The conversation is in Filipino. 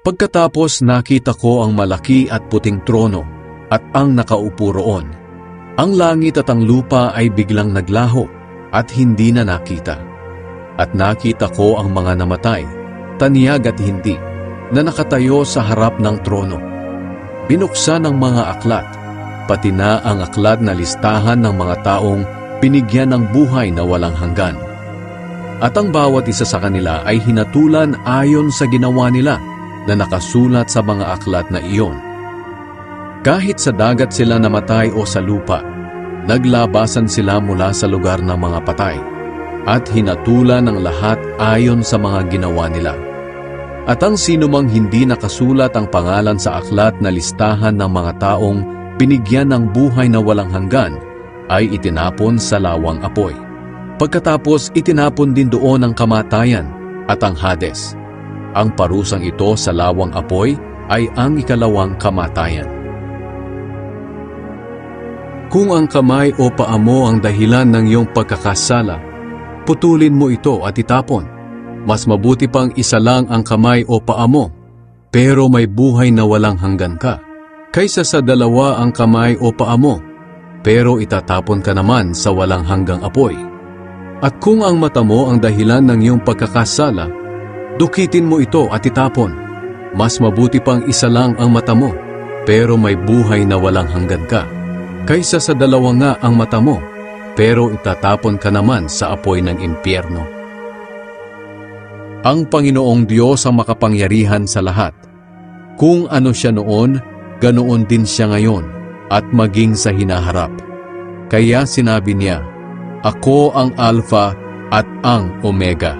Pagkatapos nakita ko ang malaki at puting trono at ang nakaupo roon. Ang langit at ang lupa ay biglang naglaho at hindi na nakita. At nakita ko ang mga namatay, taniyag at hindi, na nakatayo sa harap ng trono. Binuksan ang mga aklat, pati na ang aklat na listahan ng mga taong binigyan ng buhay na walang hanggan. At ang bawat isa sa kanila ay hinatulan ayon sa ginawa nila na nakasulat sa mga aklat na iyon. Kahit sa dagat sila namatay o sa lupa, naglabasan sila mula sa lugar ng mga patay at hinatulan ang lahat ayon sa mga ginawa nila. At ang sinumang hindi nakasulat ang pangalan sa aklat na listahan ng mga taong binigyan ng buhay na walang hanggan ay itinapon sa lawang apoy. Pagkatapos itinapon din doon ang kamatayan at ang Hades. Ang parusang ito sa lawang apoy ay ang ikalawang kamatayan. Kung ang kamay o paa mo ang dahilan ng iyong pagkakasala, putulin mo ito at itapon. Mas mabuti pang isa lang ang kamay o paa mo, pero may buhay na walang hanggan ka, kaysa sa dalawa ang kamay o paa mo, pero itatapon ka naman sa walang hanggang apoy. At kung ang mata mo ang dahilan ng iyong pagkakasala, dukitin mo ito at itapon. Mas mabuti pang isa lang ang mata mo, pero may buhay na walang hanggan ka, kaysa sa dalawa nga ang mata mo, pero itatapon ka naman sa apoy ng impyerno. Ang Panginoong Diyos ang makapangyarihan sa lahat. Kung ano siya noon, ganoon din siya ngayon, at maging sa hinaharap. Kaya sinabi niya, "Ako ang Alpha at ang Omega."